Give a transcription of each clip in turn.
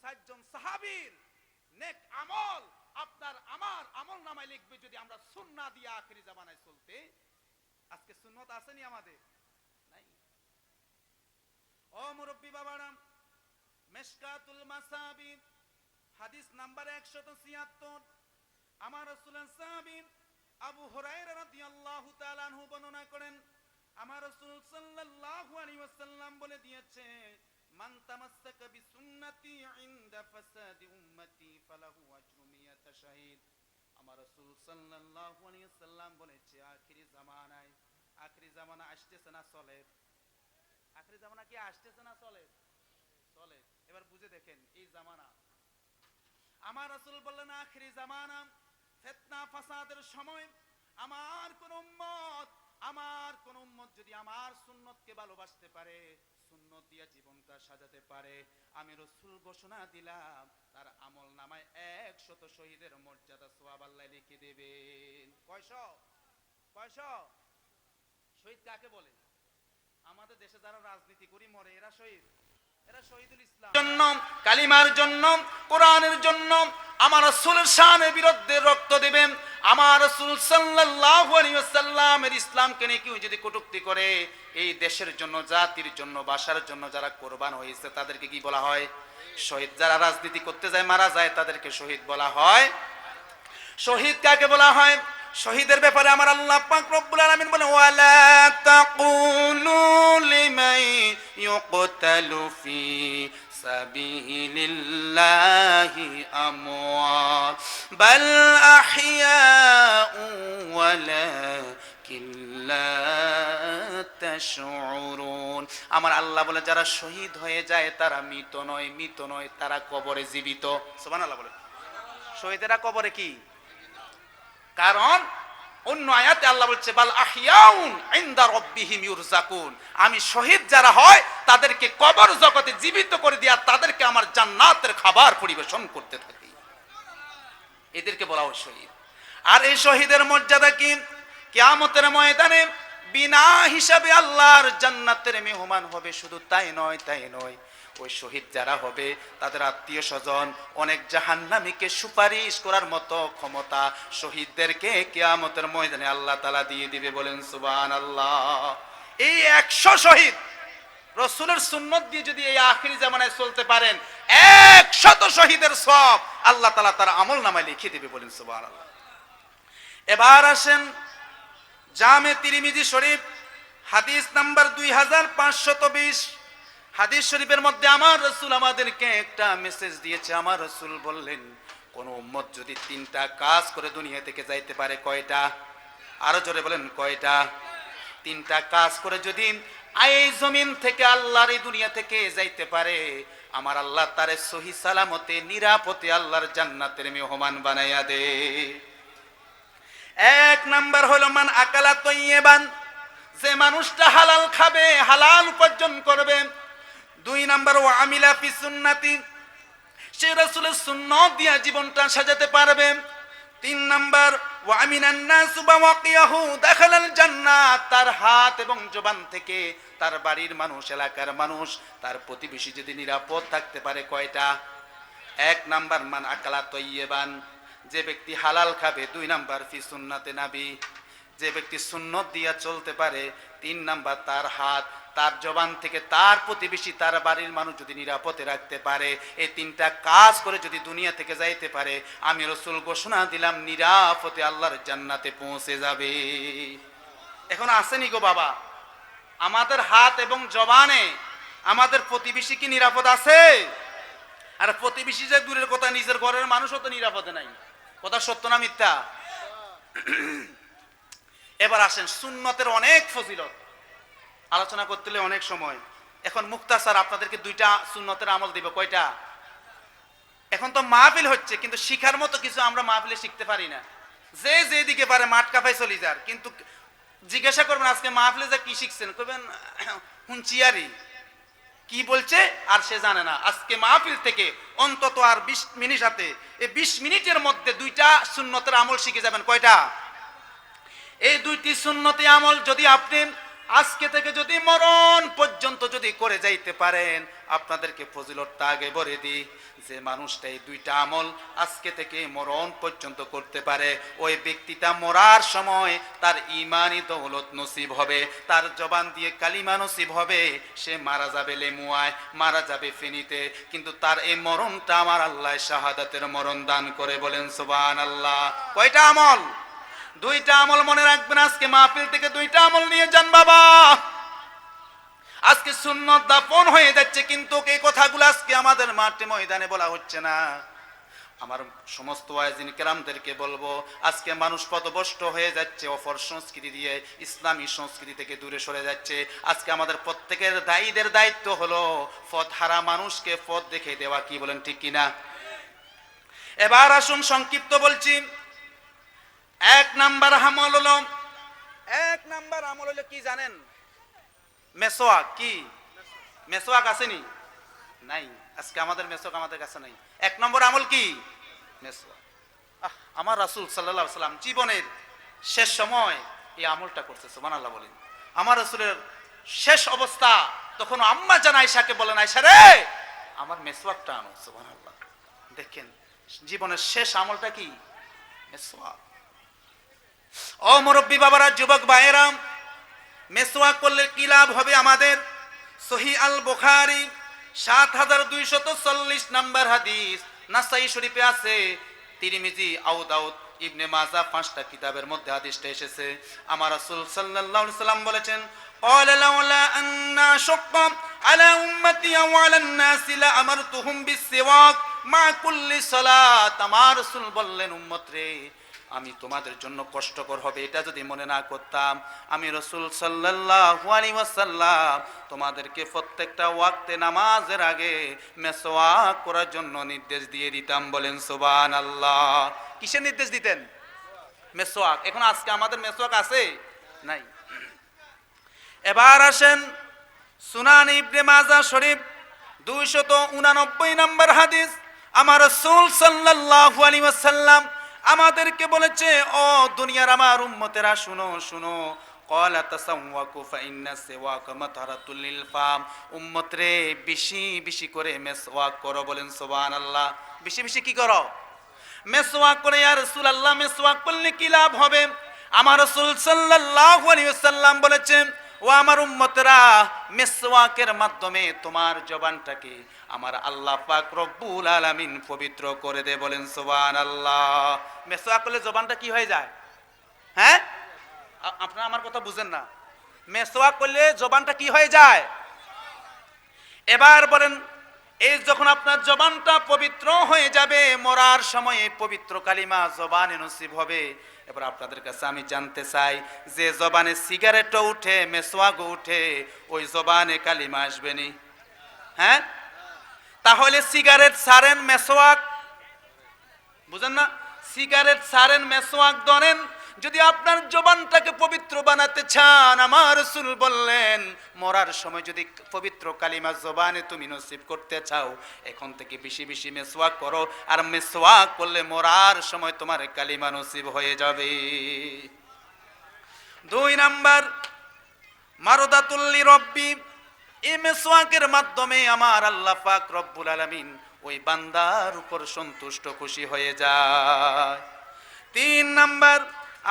60 জন সাহাবীর নেক আমল আপনার আমার আমল নামায় লিখবে যদি আমরা সুন্নাহ দিয়ে আখিরি জামানায় চলতে। আজকে সুন্নাত আসেনি আমাদের নাই। ও মুরব্বি বাবারা, মিশকাতুল মাসাবি হাদিস নাম্বার 176 আমার রাসূলের সাহাবী আবু হুরায়রা রাদিয়াল্লাহু তাআলা আনহু বর্ণনা করেন, আমার রাসূল সাল্লাল্লাহু আলাইহি ওয়াসাল্লাম বলে দিয়েছে, মান তামাসসাকা বিসুন্নতি ইনদা ফাসাদি উম্মতি ফালাহু আজরু মিয়াত শাহীদ। আমার রাসূল সাল্লাল্লাহু আলাইহি ওয়াসাল্লাম বলেছে, আখিরি জামানা আসতেছে না চলে? আখিরি জামানা কি আসতেছে না চলে? চলে। এবার বুঝে দেখেন এই জামানা। আমার রাসূল বললেন আখিরি জামানা ফিতনা ফাসাদের সময় আমার কোন উম্মত যদি আমার সুন্নতকে ভালোবাসতে পারে, সুন্নত দিয়ে জীবনটা সাজাতে পারে, আমি রাসূল ঘোষণা দিলাম তার আমল নামায় 100 শহীদের মর্যাদা সওয়াব আল্লাহ লিখে দেবেন। কয়শো শহীদ কাকে বলে? আমাদের দেশে যারা রাজনীতি করি মরে এরা শহীদ। এরা শহীদুল ইসলাম জন্য, কালিমার জন্য, কোরআনের জন্য আমার রাসূলের শানের বিরুদ্ধে রক্ত দিবেন। আমার রাসূল সাল্লাল্লাহু আলাইহি ওয়াসাল্লামের ইসলামকে নিয়ে কেউ যদি কটূক্তি করে, এই দেশের জন্য, জাতির জন্য, ভাষার জন্য যারা কোরবান হয়েছে তাদেরকে কি বলা হয়? শহীদ। যারা রাজনীতি করতে যায় মারা যায় তাদেরকে শহীদ বলা হয়। শহীদ কাকে বলা হয়? শহীদের ব্যাপারে আমার আল্লাহ পাক রব্বুল আলামিন বলেন, ওয়ালা তাকুলু লিমান ইউকতালু ফি সাবিলিল্লাহি আমওয়াত বাল আহইয়াউ ওয়ালাকিন লা তাশউরুন। আমার আল্লাহ বলে যারা শহীদ হয়ে যায় তারা মৃত নয়, তারা কবরে জীবিত। সুবহানাল্লাহ বলে। শহীদেরা কবরে কি? কারণ অন্য আয়াতে আল্লাহ বলছে বাল আহইয়াউন ইনদা রাব্বিহিম ইউরযাকুন, আমি শহীদ যারা হয় তাদেরকে কবর জগতে জীবিত করে দিয়া তাদেরকে আমার জান্নাতের খাবার পরিবেশন করতে থাকি, এদেরকে বলা হয় শহীদ। আর এই শহীদের মর্যাদা কি? কিয়ামতের ময়দানে বিনা হিসাবে আল্লাহর জান্নাতের মেহমান হবে। শুধু তাই নয় ওই শহীদ যারা হবে তাদের আত্মীয় স্বজন অনেক জাহান্নামীকে সুপারিশ করার মতো ক্ষমতা শহীদদেরকে কিয়ামতের ময়দানে আল্লাহ তাআলা দিয়ে দিবে। বলেন সুবহানাল্লাহ। এই 100 শহীদ রাসূলের সুন্নাত দিয়ে যদি এই আখিরি জামানায় চলতে পারেন, 100 শহীদের সওয়াব আল্লাহ তাআলা তার আমলনামায় লিখে দিবে। বলেন সুবহানাল্লাহ। এবার আসেন জামে তিরমিজি শরীফ হাদিস নাম্বার 2520 হাদিস শরীফের মধ্যে আমার রাসূল আমাদেরকে একটা মেসেজ দিয়েছে। আমার রাসূল বললেন, কোন উম্মত যদি 3টা কাজ করে দুনিয়া থেকে যাইতে পারে, কয়টা? আরো জোরে বলেন, কয়টা? 3টা কাজ করে যদি এই জমিন থেকে আল্লাহর এই দুনিয়া থেকে যাইতে পারে, আমার আল্লাহ তারে সহি সালামতে নিরাপদে আল্লাহর জান্নাতের মেহমান বানাইয়া দে। 1 নাম্বার হলো মান আকালা তাইয়্যিবান, যে মানুষটা হালাল খাবে, হালাল উপার্জন করবে। 2 নাম্বার ওয়া আমিলা ফি সুন্নতি, সে রাসূলের সুন্নাত দিয়ে জীবনটা সাজাতে পারবে। 3 নাম্বার ওয়া আমিনান নাস বাওয়াকিয়াহু দাখালাল জান্নাত, তার হাত এবং জবান থেকে তার বাড়ির মানুষ, এলাকার মানুষ, তার প্রতিবেশী যদি নিরাপদ থাকতে পারে, কয়টা? 1 নাম্বার মান আকালা তাইয়্যিবান, যে ব্যক্তি হালাল খাবে। 2 নাম্বার ফি সুন্নতে নবী, যে ব্যক্তি সুন্নত দিয়া চলতে পারে। 3 নাম্বার তার হাত, তার জবান থেকে তার প্রতিবেশী, তার বাড়ির মানুষ যদি নিরাপদে রাখতে পারে। এই 3টা কাজ করে যদি দুনিয়া থেকে যাইতে পারে, আমি রাসূল ঘোষণা দিলাম নিরাপদে আল্লাহর জান্নাতে পৌঁছে যাবে। এখন আসেনি গো বাবা, আমাদের হাত এবং জবানে আমাদের প্রতিবেশী কি নিরাপদ আছে? আর প্রতিবেশী যে দূরের কথা, নিজের ঘরের মানুষও তো নিরাপদে নাই। কথা সত্য না মিথ্যা? এবার আসেন সুন্নতের অনেক ফজিলত আলোচনা করতে হলে অনেক সময়। এখন মুক্তাসার আপনাদেরকে 2টা সুন্নতের আমল দিব। কয়টা? এখন তো মাহফিল হচ্ছে, কিন্তু শিখার মতো কিছু আমরা মাহফিলে শিখতে পারি না। যে যেদিকে পারে মাঠ কাফায় চলে যার, কিন্তু জিজ্ঞাসা করবেন আজকে মাহফিলে যে কি শিখছেন, কইবেন হুঁচিয়ারি, কি বলছে আর সে জানে না। আজকে মাহফিল থেকে অন্তত আর 20 মিনিট হাতে, এই 20 মিনিটের মধ্যে 2টা সুন্নতের আমল শিখে যাবেন। কয়টা? এই 2টি সুন্নতি আমল যদি আপনি আজকে থেকে যদি মরণ পর্যন্ত যদি করে যাইতে পারেন, আপনাদেরকে ফজিলতটা আগে বলে দিই, যে মানুষটা এই দুইটা আমল আজকে থেকে মরণ পর্যন্ত করতে পারে, ওই ব্যক্তিটা মরার সময় তার ইমানি দৌলত নসিব হবে, তার জবান দিয়ে কালিমা নসিব হবে, সে মারা যাবে লেমুয়ায়, মারা যাবে ফেনীতে, কিন্তু তার এই মরণটা আমার আল্লাহ শাহাদাতের মরণ দান করে। বলেন সুবহানাল্লাহ। কয়টা আমল? দুইটা আমল মনে রাখবেন। আজকে মাহফিল থেকে দুইটা আমল নিয়ে যান বাবা। আজকে সুন্নত দাফন হয়ে যাচ্ছে, কিন্তু এই কথাগুলো আজকে আমাদের মাঠে ময়দানে বলা হচ্ছে না। আমার সমস্ত ওয়াইজিন কেরামদেরকে বলবো, আজকে মানুষ পথভ্রষ্ট হয়ে যাচ্ছে, অপর সংস্কৃতি দিয়ে ইসলামী সংস্কৃতি থেকে দূরে সরে যাচ্ছে। আজকে আমাদের প্রত্যেকের দায়ীদের দায়িত্ব হলো পথ হারা মানুষকে পথ দেখে দেওয়া। কি বলেন, ঠিক কিনা? এবার আসুন সংক্ষিপ্ত বলছি। এক নাম্বার আমল হলো কি জানেন? মেসওয়াক। কি মেসওয়াক আসেনি? নাই। আজকে আমাদের মেসওয়াক আমাদের কাছে নাই। এক নম্বর আমল কি? মেসওয়াক। আমার রাসূল সাল্লাল্লাহু আলাইহি ওয়াসাল্লাম জীবনের শেষ সময় এই আমলটা করছে। সুবহানাল্লাহ বলেন। আমার রাসূলের শেষ অবস্থা, তখন আম্মা জান আয়েশাকে বলেন, আয়েশা রে, আমার মেসওয়াকটা আনো। সুবহানাল্লাহ। দেখেন জীবনের শেষ আমলটা কি? মেসওয়াক। ও মুরব্বী বাবারা, যুবক ভাইয়েরা, মেসওয়াক করলে কি লাভ হবে আমাদের? সহিহ আল বুখারী ৭২৪০ নাম্বার হাদিস, নাসাই শরীফে আছে, তিরমিজি, আবু দাউদ, ইবনে মাজাহ ৫টা কিতাবের মধ্যে হাদিসটা এসেছে। আমার রাসূল সাল্লাল্লাহু আলাইহি ওয়াসাল্লাম বলেছেন, ক্বালা লাউলা আন্না শাক্কা আলা উম্মতি ওয়া আলান নাসি লা আমারতুহুম বিসওয়াক মা কুল্লি সালাত। আমার রাসূল বললেন, উম্মত রে, আমি তোমাদের জন্য কষ্টকর হবে এটা যদি মনে না করতাম, আমি রাসূল সাল্লাল্লাহু আলাইহি ওয়াসাল্লাম তোমাদেরকে প্রত্যেকটা ওয়াক্তে নামাজের আগে মেসওয়াক করার জন্য নির্দেশ দিয়ে দিতাম। বলেন সুবহানাল্লাহ। কিসের নির্দেশ দিতেন? মেসওয়াক। এখন আজকে আমাদের মেসওয়াক আছে? নাই। এবার আসেন সুনান ইবনে মাজাহ শরীফ ২৮৯ নম্বর হাদিস, আমার রাসূল সাল্লাল্লাহু আলাইহি ওয়াসাল্লাম আমাদেরকে বলেছে, ও দুনিয়ার আমার উম্মতেরা, শুনো শুনো, ক্বালা তাসাওয়াকু ফাইন্না সিওয়াকা মাতারাতুল লিল ফাম। উম্মত রে, বেশি বেশি করে মেসওয়াক করো। বলেন সুবহানাল্লাহ। বেশি বেশি কি করো? মেসওয়াক করে। ইয়া রাসূলুল্লাহ, মেসওয়াক করলে কি লাভ হবে? আমার রাসূল সাল্লাল্লাহু আলাইহি ওয়াসাল্লাম বলেছেন, ও আমার উম্মতেরা, মেসওয়াকের মাধ্যমে তোমার জবানটাকে আমার আল্লাহ পাক রব্বুল আলামিন পবিত্র করে দেয়। বলেন সুবহানাল্লাহ। মেসওয়াক করলে জবানটা কি হয়ে যায়? হ্যাঁ, আপনারা আমার কথা বুঝেন না। মেসওয়াক করলে জবানটা কি হয়ে যায়? এবার বলেন, এই যখন আপনার জবানটা পবিত্র হয়ে যাবে, মরার সময়ে পবিত্র কালিমা জবানে নসিব হবে। এবার আপনাদের কাছে আমি জানতে চাই, যে জবানে সিগারেটও উঠে, মেসওয়াকও উঠে, ওই জবানে কালিমা আসবে নি? হ্যাঁ, তাহলে সিগারেট ছাড়েন, মেসওয়াক বুঝেন না? সিগারেট ছাড়েন, মেসওয়াক ধরেন। যদি আপনার জবানটাকে পবিত্র বানাতে চান, আমার রাসূল বললেন, মরার সময় যদি পবিত্র কালিমা জবানে তুমি নসিব করতে চাও, এখন থেকে বেশি বেশি মেসওয়াক করো। আর মেসওয়াক করলে মরার সময় তোমার কালিমা নসিব হয়ে যাবে। ২ নাম্বার, মারদাতুল লিরব্বি। এই মেসওয়াকের মাধ্যমে আমার আল্লাহ পাক রব্বুল আলামিন ওই বান্দার উপর সন্তুষ্ট খুশি হয়ে যায়। ৩ নাম্বার,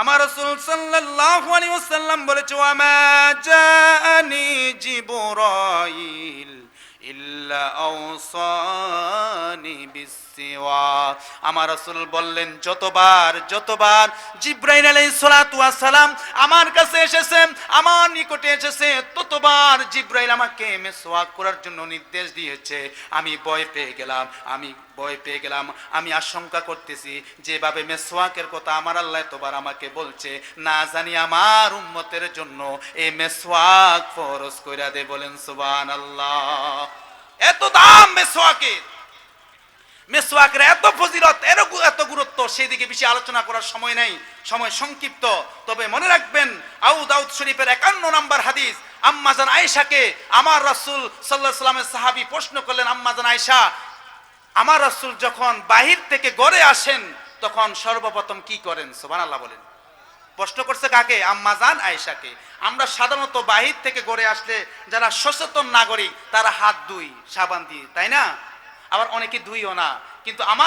আমার রাসূল সাল্লাল্লাহু আলাইহি ওয়াসাল্লাম বলেছে, ওয়া মা জাআনি জিবরাইল ইল্লা আওসানি বিসওয়াক। আমার রাসূল বললেন, যতবার জিবরাইল আলাইহিস সালাতু ওয়াস সালাম আমার কাছে এসেছেন, আমার নিকটে এসেছে, ততবার জিবরাইল আমাকে মেসওয়াক করার জন্য নির্দেশ দিয়েছে। আমি ভয় পেয়ে গেলাম, আমি আশঙ্কা করতেছি, যেভাবে মেসওয়াকের কথা আমার আল্লাহ এতবার আমাকে বলছে, না জানি আমার উম্মতের জন্য এই মেসওয়াক ফরজ কইরা দে। বলেন সুবহানাল্লাহ। এত দাম মেসওয়াকের, মেসওয়াকের এত ফজিলত, এত গুরুত্ব, সেই দিকে বেশি আলোচনা করার সময় নেই, সময় সংক্ষিপ্ত। তবে মনে রাখবেন, আবু দাউদ শরীফের ৫১ নম্বর হাদিস, আম্মা জান আয়েশাকে আমার রাসূল সাল্লাল্লাহু আলাইহি ওয়াসাল্লামের সাহাবী প্রশ্ন করলেন, আম্মা জান আয়েশা, আমার রাসূল যখন বাহির থেকে ঘরে আসেন, তখন সর্বপ্রথম কি করেন? সুবহানাল্লাহ বলেন। প্রশ্ন করছে কাকে? আম্মাজান আয়েশাকে। আমরা সাধারণত বাহির থেকে ঘরে আসলে যারা সচেতন নাগরিক তারা হাত ধুই সাবান দিয়ে, তাই না? আবার অনেকে ধুইও না, কিন্তু আমার